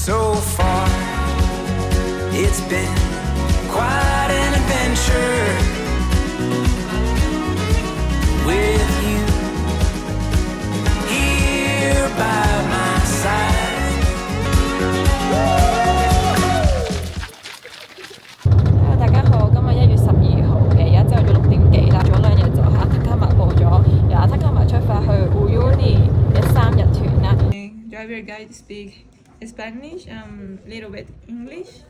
so far. It's been quite an adventure with you here by my side.大家好，今日1月12號嘅，而家朝早6點幾啦。早2日就喺塔卡馬報咗，由塔卡馬出發去 Uyuni 嘅3日團啦。Driver guide speak Spanish and little bit English.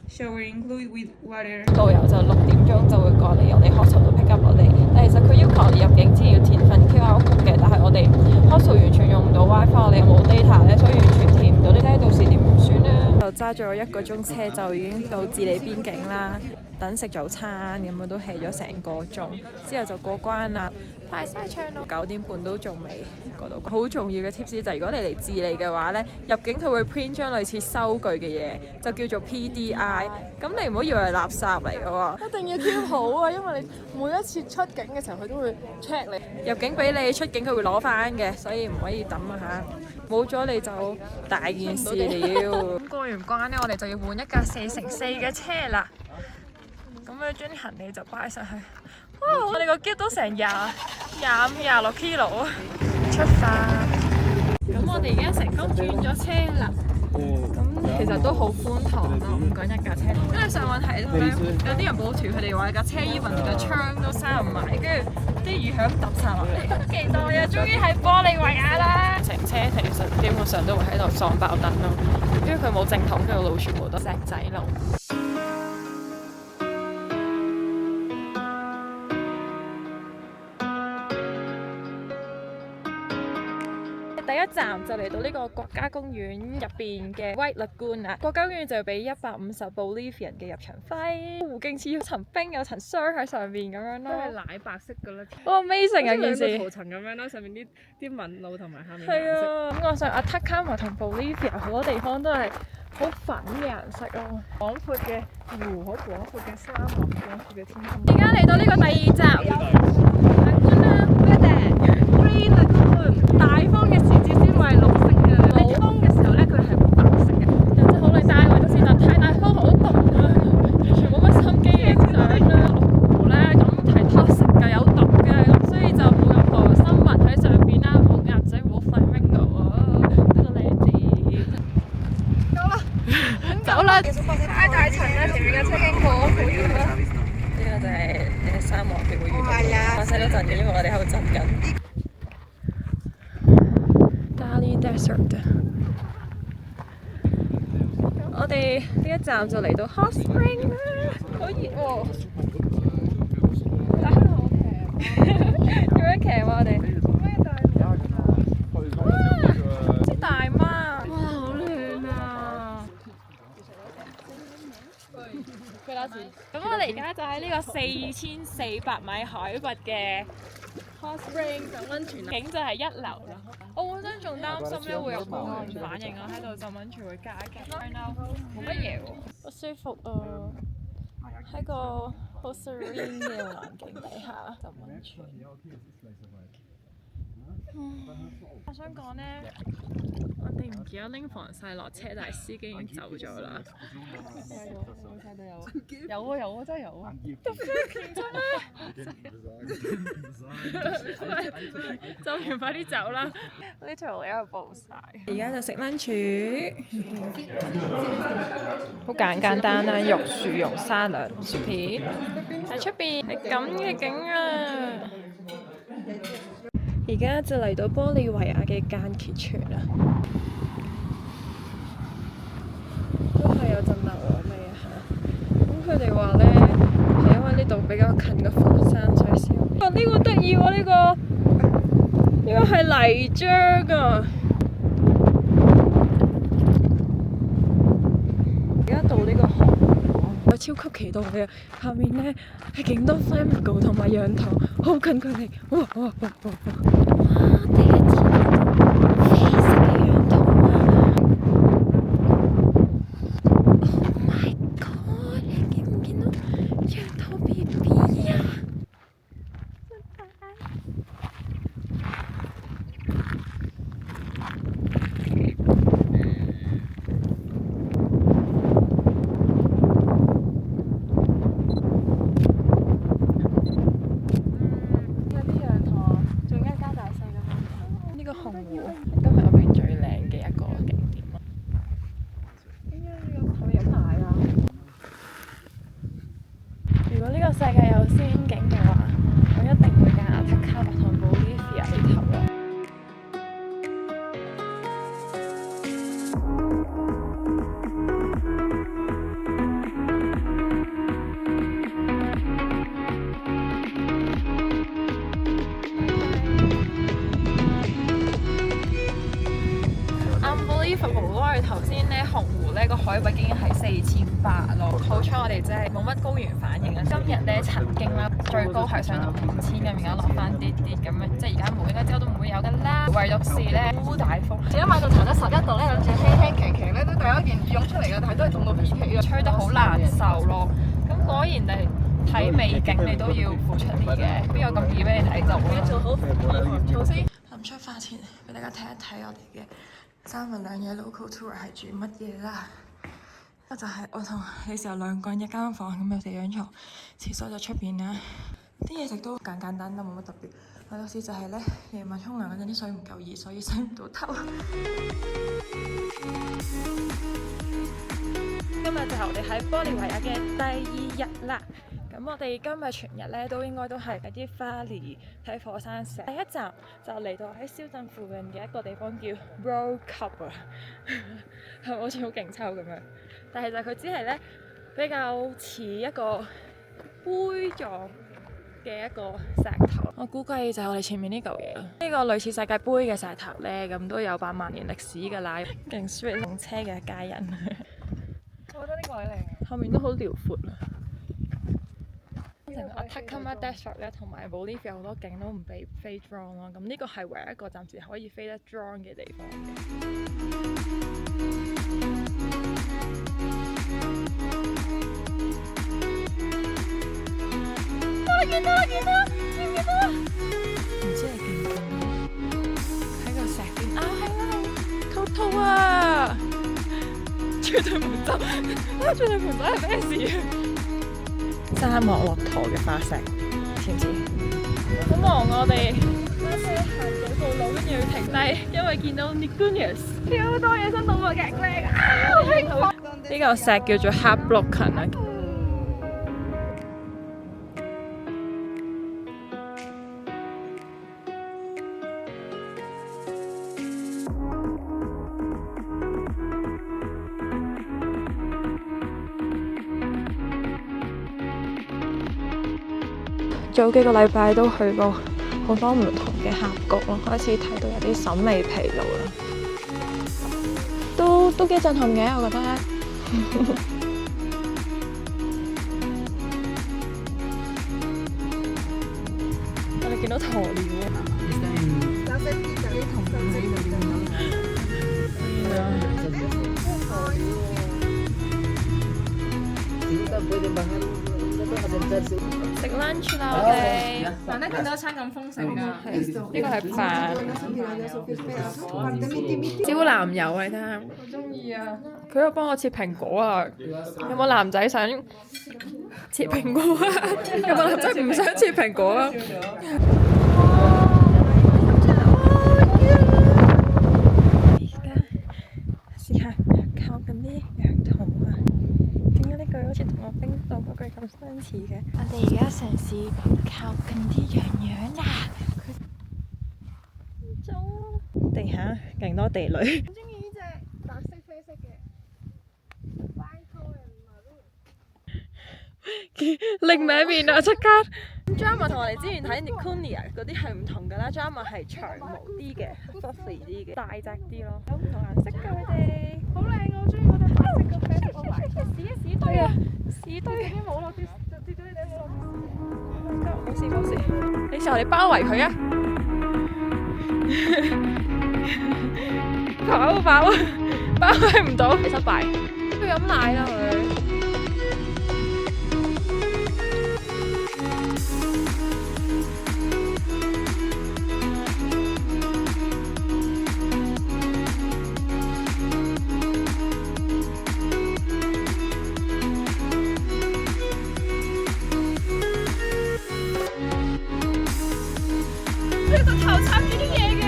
Shower include with water. 導遊就6點鐘就會過嚟我哋 hostel 度 pick up 我哋，但其實佢要求我哋入境之前要填份 QR code 嘅，但係我哋 hostel 完全用唔到 WiFi， 我哋又冇 data 咧，所以完全填唔到。你睇到時點算咧？就揸咗1個鐘車就已經到智利邊境啦，等食早餐咁樣都 hea 咗成個鐘，之後就過關啦。快晒槍咯！9點半都仲未過到關。好重要嘅 tips 就係如果你嚟智利嘅話咧，入境佢會 print 張類似收據嘅嘢，就叫做 PDI。咁你唔好以為係垃圾嚟嘅喎，一定要 keep 好啊，因為你每一次出境嘅時候佢都會 check 你。入境俾你，出境佢會攞翻嘅，所以唔可以抌啊嚇！冇咗你就大件事了。咁過完關咧，我哋就要換一架4x4嘅車啦。咁樣將啲行李就擺上去。哇！我哋個篋都成25、26 kilo 啊！出發。咁我哋而家成功轉咗車啦。咁其實都好寬敞咯，5個人一架車。跟住上網睇到咧，有啲人報團，佢哋話架車even連個窗都閂唔埋，跟住啲雨響揼晒落嚟。好期待啊！終於喺玻利維亞啦！成車其實基本上都會喺度撞爆燈咯，因為佢冇正統嘅路，全部都石仔路。第一站就嚟到呢個國家公園入邊嘅 White Lagoon 啦。國家公園就要俾150 Bolivian 嘅入場費。湖景似有層冰有層霜喺上邊咁樣咯。都係奶白色㗎啦。哇 ！Amazing 啊件事。兩個圖層咁樣啦，上面啲紋路同埋下面顏色。係啊，咁我想阿塔卡馬同 Bolivia 好多地方都係好粉嘅顏色咯。廣闊嘅湖，好廣闊嘅沙漠，廣闊嘅天空。而家嚟到呢個第2站。Lagoon 啦 ，Green Lagoon。大風嘅時節先會係綠色嘅，你風嘅時候咧佢係白色嘅。有隻好靚，但係為到是但太大風好凍啊，完全冇乜心機影相啦。湖咧咁係 toxic 㗎，有毒嘅，咁所以就冇任何生物喺上邊啦，冇鴨仔，冇 flamingo 啊，呢個靚字。夠啦，走啦！太大塵啦，前面嘅車經過好遠啦。呢個就係沙漠嘅會遇到，發生咗陣嘅，因為我哋喺度浸緊。Desert。我哋呢一站就嚟到 Hot Spring 啦，好熱喎！但係好騎，點樣騎啊我哋？咩大媽？哇！啲大媽，哇好靚啊！咁我哋而家就喺呢個4400米海拔嘅 Hot Spring 浸溫泉，景就係1流啦。我本身仲擔心咧會有高原反應啊，喺度浸溫泉會加劇。Right now 冇乜嘢喎，好舒服啊！喺個好 serene 嘅環境底下浸溫泉。我想講咧，我哋唔記得拎防曬落車，但係司機已經走咗啦。有啊，真係有啊！咁真咩？走完快啲走啦！呢條路喺度暴曬。而家就食 lunch， 好簡單啦，肉薯蓉沙律薯片。喺出邊係咁嘅景啊！而家就嚟到玻利維亞嘅間歇泉啦，都係有陣硫磺味啊嚇。咁佢哋話咧係因為呢度比較近個火山所以先。哇！呢個得意喎，呢個係泥漿啊！而家到呢個河，我超級期待嘅。下面咧係勁多 flamingo 同埋羊駝，好近距離。哇！第一次飛色嘅羊駝啊 ！Oh my god！ 見唔見到羊駝 BB 啊？呢個紅湖今日入邊最靚嘅一個景點咯。點解呢個台有奶啊？如果呢個世界有仙境嘅話，我一定會揀阿塔卡馬同 Bolivia 呢頭咯。頭先咧紅湖咧個海拔竟然係4800咯，好彩我哋真係冇乜高原反應啊！今日咧曾經啦最高係上到5000咁，而家落翻啲咁樣，即係而家冇，應該之後都唔會有噶啦。唯獨是咧烏大風，而家買到茶得11度咧，諗住輕輕騎騎咧都第一件羽絨出嚟嘅，但係都係凍到 PK 啊！吹得好難受咯。咁果然你睇美景你都要付出啲嘅，邊有咁易俾你睇就？你做好措施。臨出發前俾大家睇一睇我哋嘅3日2夜 local tour 係住乜嘢啦？就係我同你時候2個人一間房，咁有4張床，廁所就出邊啦。啲嘢食都簡簡單單，冇乜特別。唯獨是就係咧，夜晚沖涼嗰陣啲水唔夠熱，所以洗唔到頭。今日就係我哋喺玻利維亞嘅第2日啦。咁我哋今日全日咧都應該都係喺啲花蓮睇火山石。第一站就嚟到喺小鎮附近嘅一個地方叫 World Cup 啊，係咪好似好勁抽咁樣？但係就佢只係咧比較似一個杯狀嘅一個石頭。我估計就係我哋前面呢嚿嘢啦。呢個類似世界盃嘅石頭咧，咁都有8萬年歷史㗎啦。勁 sweet 用車嘅一家人。我覺得呢個係靚。後面都好遼闊啊！成個 Atacama Desert 咧，同埋 Bolivia 好多景都唔俾飛 drone 咯。咁呢個係唯一一個暫時可以飛得 drone 嘅地方嘅。見到啦！見到！見唔見到啊？唔知係見唔見到？喺個石邊啊，係啊，兔兔啊！絕對唔走，絕對唔走係咩事啊？沙漠駱駝嘅化石，知唔知？好忙我哋，行幾步路跟住要停低，因為見到 Nigunas 超多野生動物嘅靚啊！呢個石叫做 Hablokan 啊。早幾個禮拜都去過好多唔同嘅峽谷咯，開始睇到有啲審美疲勞啦，都幾震撼嘅，我覺得。我哋見到鴕鳥啊！食 lunch 啦，我哋難得見到一餐咁豐盛㗎。呢個係飯，椒南油啊！你睇下，我中意啊！佢又幫我切蘋果啊！有冇男仔想切蘋果啊？有冇男仔唔想切蘋果啊？試下靠近啲羊駝啊！點解呢句好似同我冰島嗰句咁相似嘅？我哋而家嘗試靠近啲羊羊啊！走地下勁多地雷。我中意呢隻白色啡色嘅。另外一面啊，即刻 Jama 同我哋之前睇 Nigunas 嗰啲係唔同㗎啦 ，Jama 係長毛啲嘅 fluffy 啲嘅，大隻啲咯，有唔同顏色㗎佢哋，好靚啊！我中意嗰隻白色嘅啡色，我買屎堆啊，屎堆，已經冇落跌咗你哋冇。冇事冇事，你時候你包圍佢啊！跑包圍唔到，你失敗。佢飲奶啦佢。頭插住啲嘢嘅，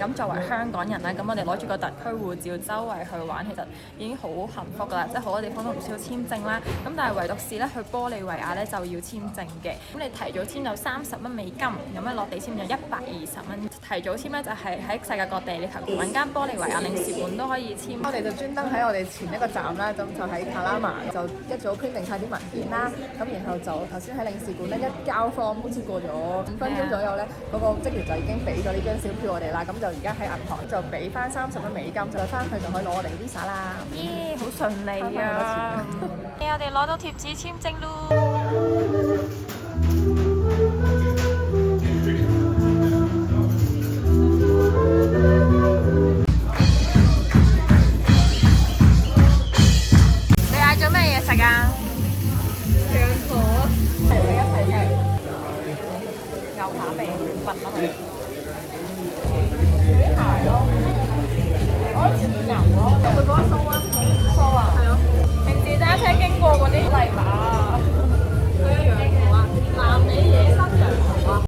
咁作為香港人啦，咁我哋攞住個特區護照周圍去玩，其實已經好幸福㗎啦，即係好多地方都唔需要簽證啦。咁但係唯獨是咧去玻利維亞咧就要簽證嘅。咁你提早簽就30蚊美金，咁咧落地簽就120蚊。提早簽咧就係喺世界各地，你求其揾間玻利維亞領事館都可以簽。我哋就專登喺我哋前一個站啦，咁就喺卡拉馬，就一早編定晒啲文件啦。咁然後就頭先喺領事館咧一交貨，好似過咗5分鐘左右咧，嗰個職員就已經俾咗呢張小票我哋啦。咁就而家喺銀行就俾翻30蚊美金，就翻去就可以攞我哋 visa 啦。耶，好順利啊！我哋攞到貼紙簽證咯。你嗌咗咩嘢食啊？上火，係咪一齊食？牛扒味，混乜味？